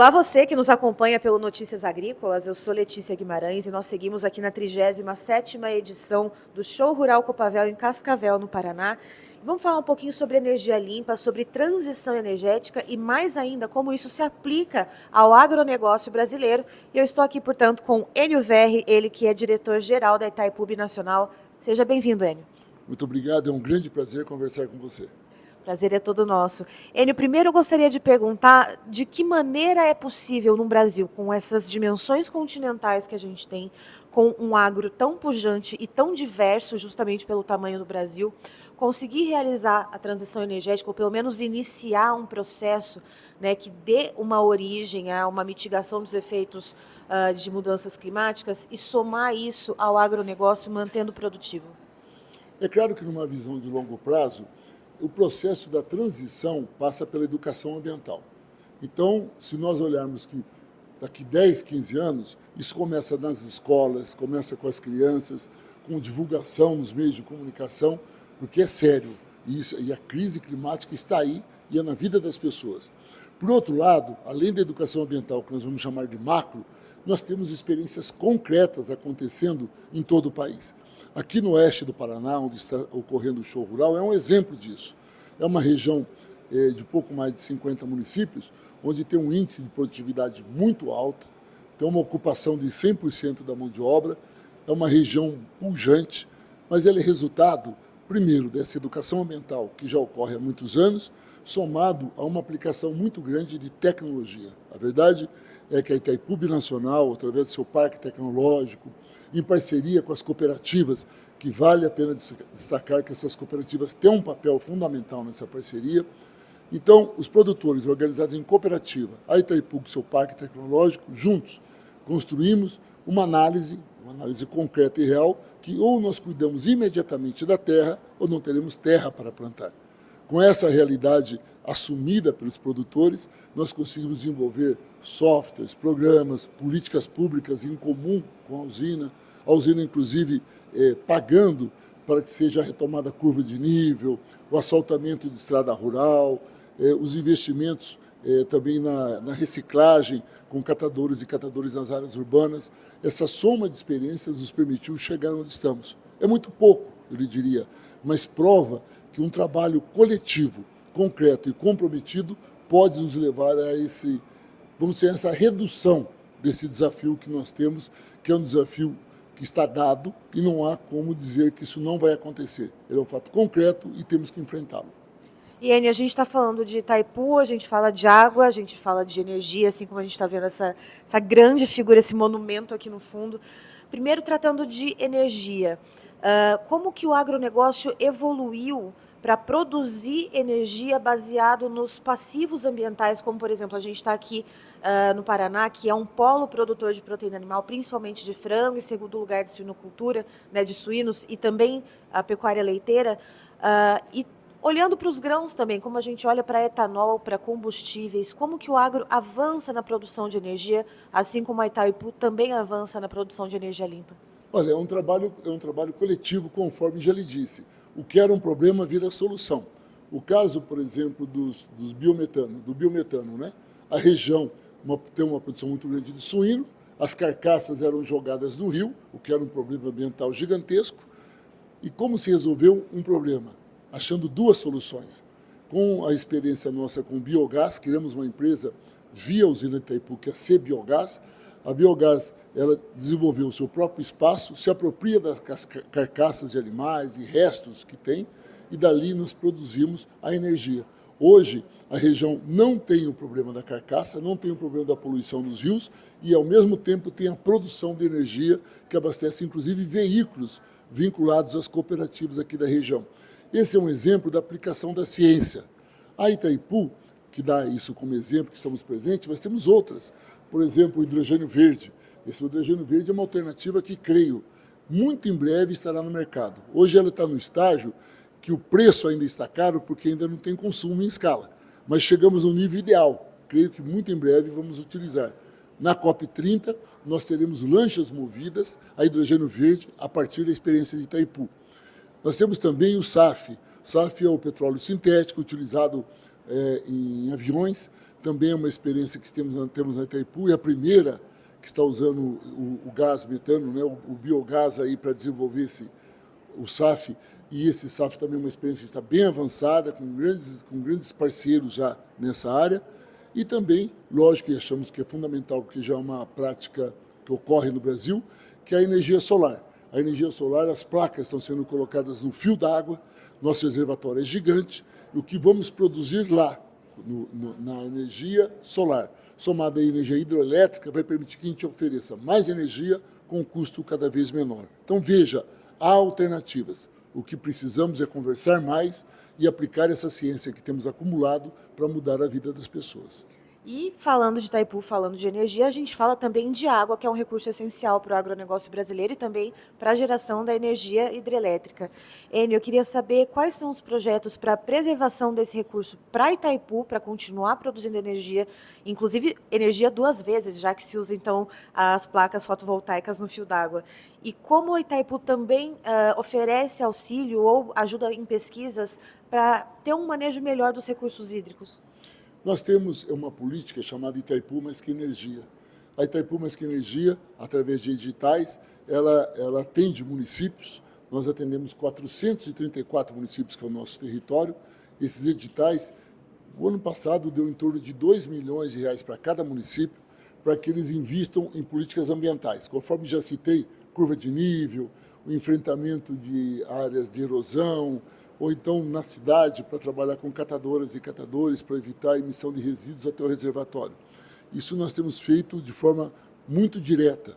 Olá você que nos acompanha pelo Notícias Agrícolas, eu sou Letícia Guimarães e nós seguimos aqui na 37ª edição do Show Rural Copavel em Cascavel, no Paraná. Vamos falar um pouquinho sobre energia limpa, sobre transição energética e mais ainda como isso se aplica ao agronegócio brasileiro. E eu estou aqui, portanto, com Enio Verri, ele que é diretor-geral da Itaipu Binacional. Seja bem-vindo, Enio. Muito obrigado, é um grande prazer conversar com você. Prazer é todo nosso. Enio, primeiro eu gostaria de perguntar de que maneira é possível no Brasil, com essas dimensões continentais que a gente tem, com um agro tão pujante e tão diverso, justamente pelo tamanho do Brasil, conseguir realizar a transição energética, ou pelo menos iniciar um processo, né, que dê uma origem a uma mitigação dos efeitos de mudanças climáticas e somar isso ao agronegócio mantendo produtivo? É claro que numa visão de longo prazo, o processo da transição passa pela educação ambiental. Então, se nós olharmos que daqui 10, 15 anos, isso começa nas escolas, começa com as crianças, com divulgação nos meios de comunicação, porque é sério, e a crise climática está aí e é na vida das pessoas. Por outro lado, além da educação ambiental, que nós vamos chamar de macro, nós temos experiências concretas acontecendo em todo o país. Aqui no oeste do Paraná, onde está ocorrendo o show rural, é um exemplo disso. É uma região de pouco mais de 50 municípios, onde tem um índice de produtividade muito alto, tem uma ocupação de 100% da mão de obra, é uma região pujante, mas ela é resultado, primeiro, dessa educação ambiental, que já ocorre há muitos anos, somado a uma aplicação muito grande de tecnologia. A verdade é que a Itaipu Binacional, através do seu parque tecnológico, em parceria com as cooperativas, que vale a pena destacar que essas cooperativas têm um papel fundamental nessa parceria. Então, os produtores organizados em cooperativa, a Itaipu com seu parque tecnológico, juntos, construímos uma análise concreta e real, que ou nós cuidamos imediatamente da terra, ou não teremos terra para plantar. Com essa realidade assumida pelos produtores, nós conseguimos desenvolver softwares, programas, políticas públicas em comum com a usina inclusive pagando para que seja retomada a curva de nível, o asfaltamento de estrada rural, os investimentos também na reciclagem com catadores e catadores nas áreas urbanas. Essa soma de experiências nos permitiu chegar onde estamos. É muito pouco, eu lhe diria, mas prova que um trabalho coletivo, concreto e comprometido pode nos levar a essa redução desse desafio que nós temos, que é um desafio que está dado e não há como dizer que isso não vai acontecer. Ele é um fato concreto e temos que enfrentá-lo. E, Enio, a gente está falando de Itaipu, a gente fala de água, a gente fala de energia, assim como a gente está vendo essa grande figura, esse monumento aqui no fundo. Primeiro, tratando de energia, como que o agronegócio evoluiu para produzir energia baseado nos passivos ambientais, como, por exemplo, a gente está aqui no Paraná, que é um polo produtor de proteína animal, principalmente de frango, e segundo lugar de suinocultura, né, de suínos, e também a pecuária leiteira, e olhando para os grãos também, como a gente olha para etanol, para combustíveis, como que o agro avança na produção de energia, assim como a Itaipu também avança na produção de energia limpa? Olha, é um trabalho coletivo, conforme já lhe disse. O que era um problema vira solução. O caso, por exemplo, do biometano, né? A região tem uma produção muito grande de suíno, as carcaças eram jogadas no rio, o que era um problema ambiental gigantesco. E como se resolveu um problema? Achando duas soluções. Com a experiência nossa com biogás, criamos uma empresa via usina Itaipu, que é a C-Biogás. A biogás, ela desenvolveu o seu próprio espaço, se apropria das carcaças de animais e restos que tem, e dali nós produzimos a energia. Hoje, a região não tem o problema da carcaça, não tem o problema da poluição nos rios, e ao mesmo tempo tem a produção de energia, que abastece inclusive veículos vinculados às cooperativas aqui da região. Esse é um exemplo da aplicação da ciência. A Itaipu, que dá isso como exemplo, que estamos presentes, mas temos outras. Por exemplo, o hidrogênio verde. Esse hidrogênio verde é uma alternativa que, creio, muito em breve estará no mercado. Hoje ela está no estágio que o preço ainda está caro porque ainda não tem consumo em escala. Mas chegamos no nível ideal. Creio que muito em breve vamos utilizar. Na COP30, nós teremos lanchas movidas a hidrogênio verde a partir da experiência de Itaipu. Nós temos também o SAF. SAF é o petróleo sintético utilizado em aviões, também é uma experiência que temos na Itaipu, e a primeira que está usando o gás metano, né, o biogás aí para desenvolver o SAF, e esse SAF também é uma experiência que está bem avançada, com grandes parceiros já nessa área, e também, lógico, que achamos que é fundamental, porque já é uma prática que ocorre no Brasil, que é a energia solar. A energia solar, as placas estão sendo colocadas no fio d'água, nosso reservatório é gigante, e o que vamos produzir lá, na energia solar, somada à energia hidroelétrica, vai permitir que a gente ofereça mais energia com um custo cada vez menor. Então, veja, há alternativas. O que precisamos é conversar mais e aplicar essa ciência que temos acumulado para mudar a vida das pessoas. E falando de Itaipu, falando de energia, a gente fala também de água, que é um recurso essencial para o agronegócio brasileiro e também para a geração da energia hidrelétrica. Enio, eu queria saber quais são os projetos para a preservação desse recurso para Itaipu, para continuar produzindo energia, inclusive energia 2 vezes, já que se usa então as placas fotovoltaicas no fio d'água. E como o Itaipu também oferece auxílio ou ajuda em pesquisas para ter um manejo melhor dos recursos hídricos? Nós temos uma política chamada Itaipu Mais Que Energia. A Itaipu Mais Que Energia, através de editais, ela atende municípios. Nós atendemos 434 municípios, que é o nosso território. Esses editais, o ano passado, deu em torno de R$2 milhões para cada município, para que eles invistam em políticas ambientais. Conforme já citei, curva de nível, o enfrentamento de áreas de erosão, ou então na cidade para trabalhar com catadoras e catadores para evitar a emissão de resíduos até o reservatório. Isso nós temos feito de forma muito direta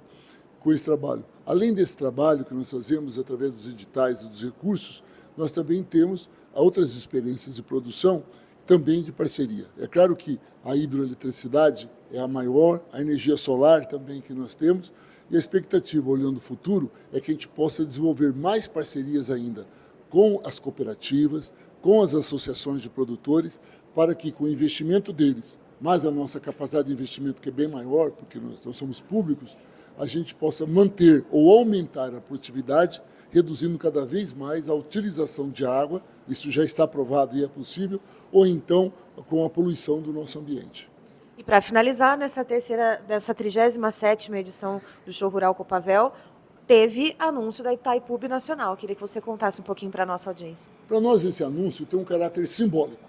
com esse trabalho. Além desse trabalho que nós fazemos através dos editais e dos recursos, nós também temos outras experiências de produção, também de parceria. É claro que a hidroeletricidade é a maior, a energia solar também que nós temos, e a expectativa, olhando o futuro, é que a gente possa desenvolver mais parcerias ainda com as cooperativas, com as associações de produtores, para que com o investimento deles, mais a nossa capacidade de investimento, que é bem maior, porque nós somos públicos, a gente possa manter ou aumentar a produtividade, reduzindo cada vez mais a utilização de água, isso já está aprovado e é possível, ou então com a poluição do nosso ambiente. E para finalizar, dessa 37ª edição do Show Rural Copavel, teve anúncio da Itaipu Binacional. Queria que você contasse um pouquinho para a nossa audiência. Para nós, esse anúncio tem um caráter simbólico.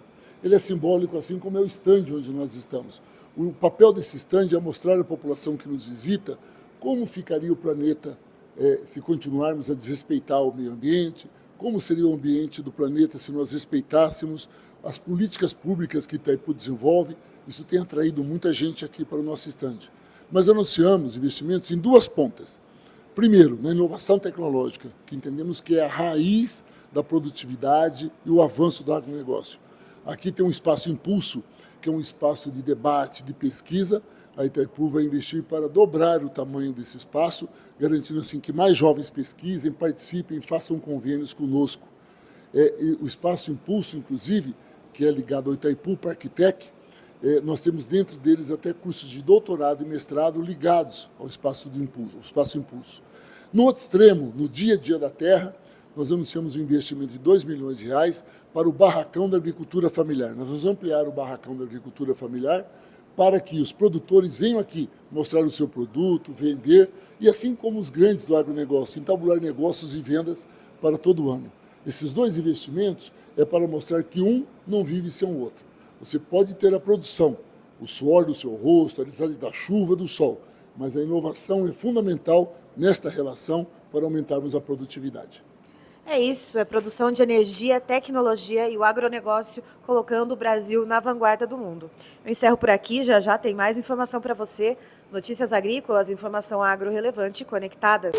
Ele é simbólico, assim como é o estande onde nós estamos. O papel desse estande é mostrar à população que nos visita como ficaria o planeta se continuarmos a desrespeitar o meio ambiente, como seria o ambiente do planeta se nós respeitássemos as políticas públicas que Itaipu desenvolve. Isso tem atraído muita gente aqui para o nosso estande. Mas anunciamos investimentos em 2 pontas. Primeiro, na inovação tecnológica, que entendemos que é a raiz da produtividade e o avanço do agronegócio. Aqui tem um espaço Impulso, que é um espaço de debate, de pesquisa. A Itaipu vai investir para dobrar o tamanho desse espaço, garantindo assim que mais jovens pesquisem, participem, façam convênios conosco. O espaço Impulso, inclusive, que é ligado ao Itaipu Parktech, nós temos dentro deles até cursos de doutorado e mestrado ligados ao espaço Impulso. No outro extremo, no Dia a Dia da Terra, nós anunciamos um investimento de R$2 milhões para o Barracão da Agricultura Familiar. Nós vamos ampliar o Barracão da Agricultura Familiar para que os produtores venham aqui mostrar o seu produto, vender, e assim como os grandes do agronegócio, entabular negócios e vendas para todo o ano. Esses 2 investimentos é para mostrar que um não vive sem o outro. Você pode ter a produção, o suor do seu rosto, a necessidade da chuva, do sol, mas a inovação é fundamental nesta relação para aumentarmos a produtividade. É isso, é produção de energia, tecnologia e o agronegócio colocando o Brasil na vanguarda do mundo. Eu encerro por aqui, já tem mais informação para você. Notícias agrícolas, informação agro relevante e conectada.